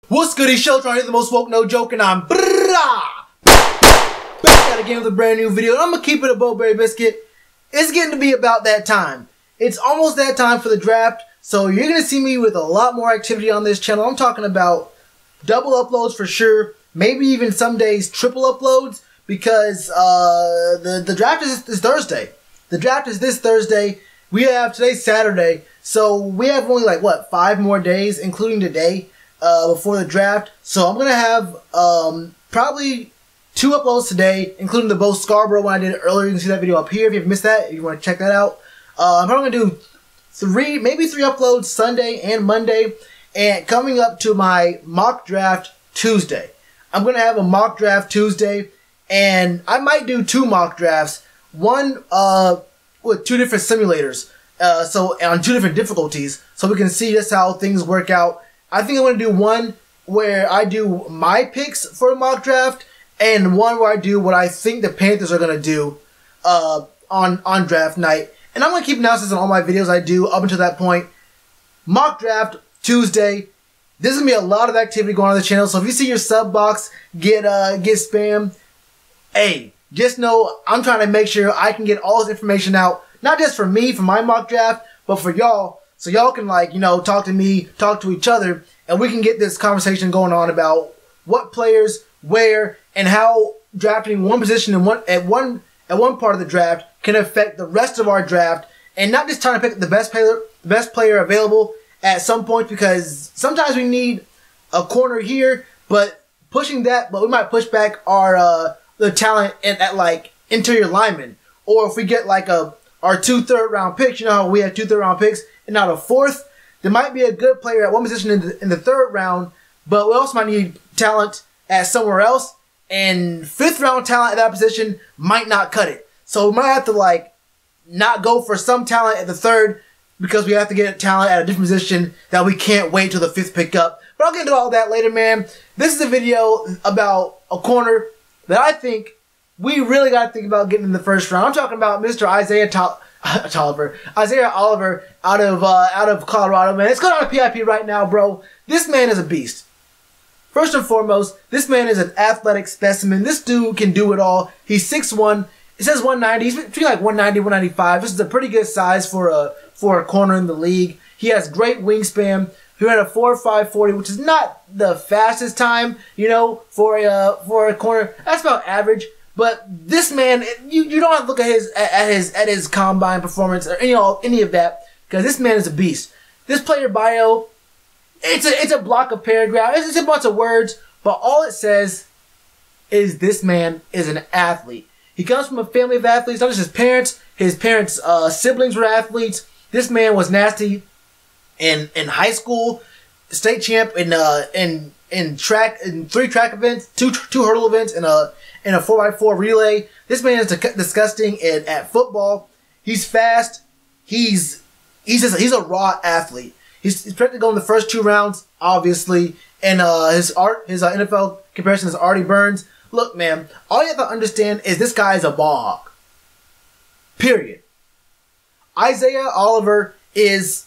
What's goody, show trying to hit the most woke, no joke, and I'm back at again with a brand new video. And I'm gonna keep it a Bowberry biscuit. It's getting to be about that time. It's almost that time for the draft, so you're gonna see me with a lot more activity on this channel. I'm talking about double uploads for sure, maybe even some days triple uploads, because the draft is Thursday. The draft is this Thursday. Today's Saturday, so we have only like 5 more days, including today, before the draft. So I'm gonna have probably 2 uploads today, including the Bo Scarborough one I did earlier. You can see that video up here if you've missed that, if you want to check that out. I'm probably gonna do 3 uploads Sunday and Monday, and coming up to my mock draft Tuesday. I'm gonna have a mock draft Tuesday, and I might do 2 mock drafts. One with 2 different simulators, so on 2 different difficulties, so we can see just how things work out. I think I'm going to do one where I do my picks for a mock draft, and one where I do what I think the Panthers are going to do on draft night. And I'm going to keep announcing on all my videos I do up until that point. Mock draft Tuesday. There's going to be a lot of activity going on the channel, so if you see your sub box get spammed, hey, just know I'm trying to make sure I can get all this information out, not just for me, for my mock draft, but for y'all, so y'all can, talk to me, talk to each other, and we can get this conversation going on about what players, where, and how drafting one position in at one part of the draft can affect the rest of our draft, and not just trying to pick the best player available at some point, because sometimes we need a corner here, but we might push back our the talent at interior linemen, or if we get our 2 third-round picks, you know how we have 2 third-round picks and not a 4th, there might be a good player at one position in the 3rd round, but we also might need talent at somewhere else, and 5th round talent at that position might not cut it. So we might have to not go for some talent at the 3rd, because we have to get talent at a different position that we can't wait till the 5th pick up. But I'll get into all that later, man. This is a video about a corner that I think we really got to think about getting in the 1st round. I'm talking about Mr. Isaiah Oliver out of Colorado, man. It's going on a PIP right now, bro. This man is a beast. First and foremost, this man is an athletic specimen. This dude can do it all. He's 6'1". It says 190. He's between 190, 195. This is a pretty good size for a corner in the league. He has great wingspan. He ran a 4.5 40, which is not the fastest time, for a corner. That's about average. But this man, you don't have to look at his combine performance or any of that, because this man is a beast. This player bio, it's a block of paragraph. It's a bunch of words, but all it says is this man is an athlete. He comes from a family of athletes. Not just his parents. His parents' siblings were athletes. This man was nasty in high school, state champ in track, in 3 track events, two hurdle events, and a 4x4 relay. This man is disgusting at football. He's fast. He's a raw athlete. He's expected to go in the first 2 rounds, obviously. And his NFL comparison is Artie Burns. Look, man, all you have to understand is this guy is a ball hawk. Period. Isaiah Oliver he's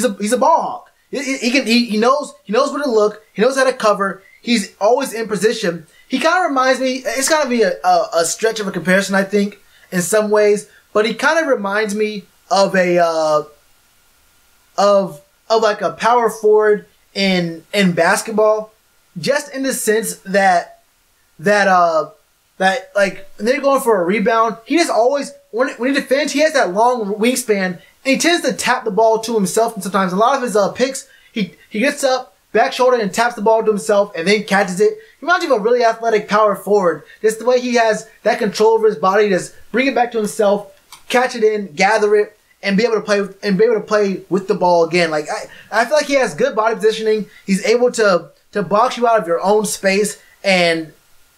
a ball hawk. He knows where to look. He knows how to cover. He's always in position. He kind of reminds me. It's gotta be a stretch of a comparison, I think, in some ways. But he kind of reminds me of a a power forward in basketball, just in the sense that they're going for a rebound. He just always, when he defends, he has that long wingspan, and he tends to tap the ball to himself. And sometimes a lot of his picks, he gets up, back shoulder, and taps the ball to himself, and then catches it. He reminds me of a really athletic power forward. Just the way he has that control over his body, just bring it back to himself, catch it in, gather it, and be able to play with the ball again. I feel like he has good body positioning. He's able to box you out of your own space and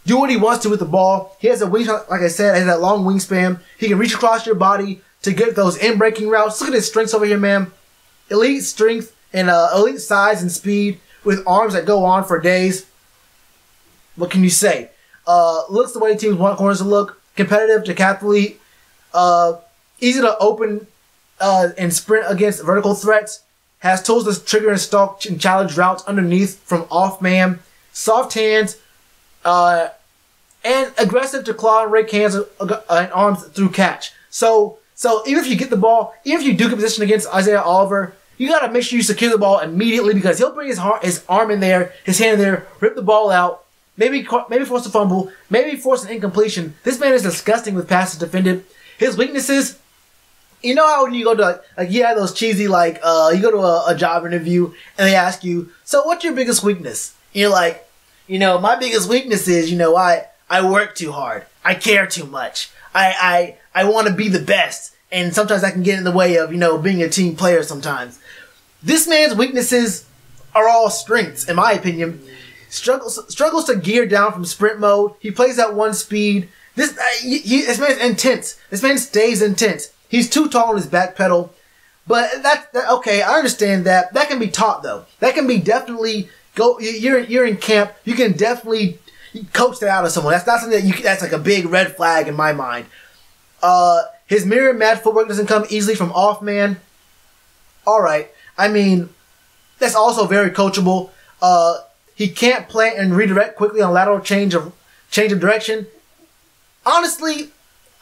do what he wants to with the ball. He has a wingspan, like I said, has that long wingspan. He can reach across your body to get those in-breaking routes. Look at his strengths over here, man. Elite strength and elite size and speed with arms that go on for days. What can you say? Looks the way teams want corners to look. Competitive, decathlete. Easy to open and sprint against vertical threats. has tools to trigger and stalk and challenge routes underneath from off man, soft hands, and aggressive to claw and rake hands and arms through catch. So even if you get the ball, even if you do get position against Isaiah Oliver, you got to make sure you secure the ball immediately, because he'll bring his arm in there, his hand in there, rip the ball out, maybe force a fumble, maybe force an incompletion. This man is disgusting with passes defended. His weaknesses, you know how when you go to those cheesy, you go to a job interview and they ask you, so what's your biggest weakness? And you're like, my biggest weakness is, I work too hard. I care too much. I want to be the best. And sometimes that can get in the way of, being a team player sometimes. This man's weaknesses are all strengths, in my opinion. Struggles to gear down from sprint mode. He plays at one speed. This man's intense. This man stays intense. He's too tall on his back pedal. But okay, I understand that. That can be taught, though. That can be definitely, you're in camp. You can definitely coach that out of someone. That's not something that's like a big red flag in my mind. His mirror match footwork doesn't come easily from off man. Alright. I mean, that's also very coachable. He can't plant and redirect quickly on lateral change of direction. Honestly,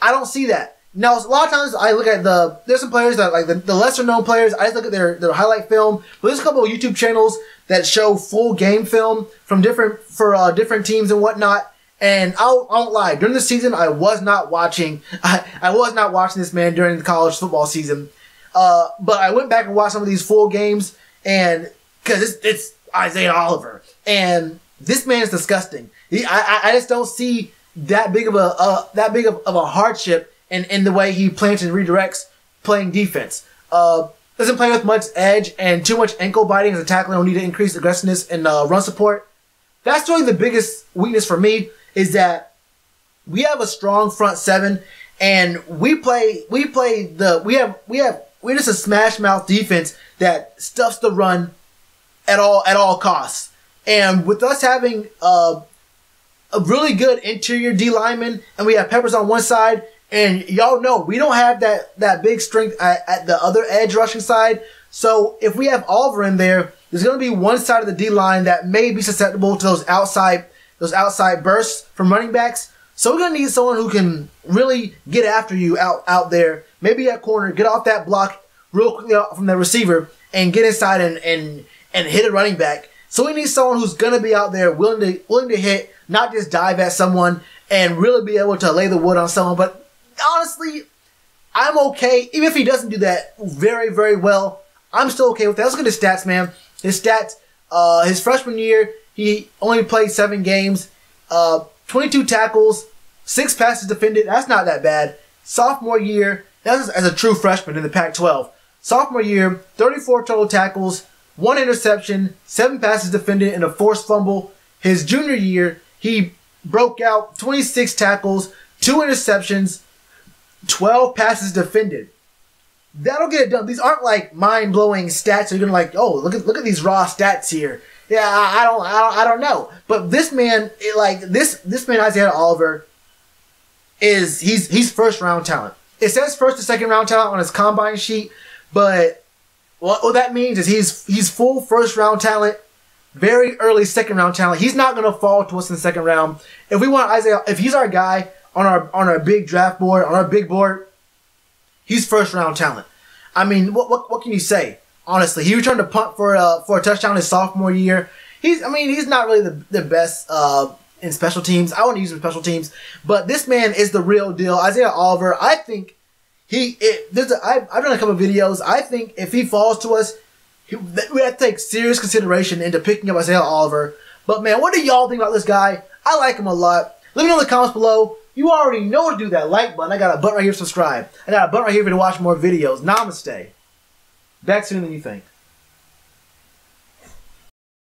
I don't see that. Now, a lot of times I look at there's some players that, like the lesser known players, I just look at their highlight film. But there's a couple of YouTube channels that show full game film from different teams and whatnot. And I won't lie, during the season, I was not watching this man during the college football season. But I went back and watched some of these full games, and because it's Isaiah Oliver, and this man is disgusting. I just don't see that big of a hardship in the way he plants and redirects playing defense. Doesn't play with much edge and too much ankle biting as a tackler. Will need to increase aggressiveness and run support. That's really the biggest weakness for me, is that we have a strong front seven, and we're just a smash mouth defense that stuffs the run at all costs. And with us having a really good interior D lineman, and we have Peppers on one side, and y'all know we don't have that big strength at the other edge rushing side. So if we have Oliver in there, there's going to be one side of the D line that may be susceptible to those outside bursts from running backs. So we're going to need someone who can really get after you out there, maybe at corner, get off that block real quickly from the receiver, and get inside and hit a running back. So we need someone who's going to be out there willing to hit, not just dive at someone, and really be able to lay the wood on someone. But honestly, I'm okay. Even if he doesn't do that very, very well, I'm still okay with that. Let's look at his stats, man. His stats, his freshman year, he only played 7 games, 22 tackles, 6 passes defended. That's not that bad. Sophomore year, that's as a true freshman in the Pac-12. Sophomore year, 34 total tackles, 1 interception, 7 passes defended, and a forced fumble. His junior year, he broke out 26 tackles, 2 interceptions, 12 passes defended. That'll get it done. These aren't like mind-blowing stats. You're gonna like, oh, look at these raw stats here. Yeah, I don't know. But this man, this man Isaiah Oliver he's first round talent. It says first to second round talent on his combine sheet, but what that means is he's full first round talent, very early second round talent. He's not gonna fall to us in the second round. If we want Isaiah, if he's our guy on our big draft board, on our big board, he's first round talent. I mean, what can you say? Honestly, he returned a punt for a touchdown his sophomore year. He's not really the best in special teams. I want to use him in special teams, but this man is the real deal. Isaiah Oliver, I think I've done a couple of videos. I think if he falls to us, we have to take serious consideration into picking up Isaiah Oliver. But man, what do y'all think about this guy? I like him a lot. Let me know in the comments below. You already know to do that like button. I got a button right here to subscribe. I got a button right here for you to watch more videos. Namaste. Back sooner than you think.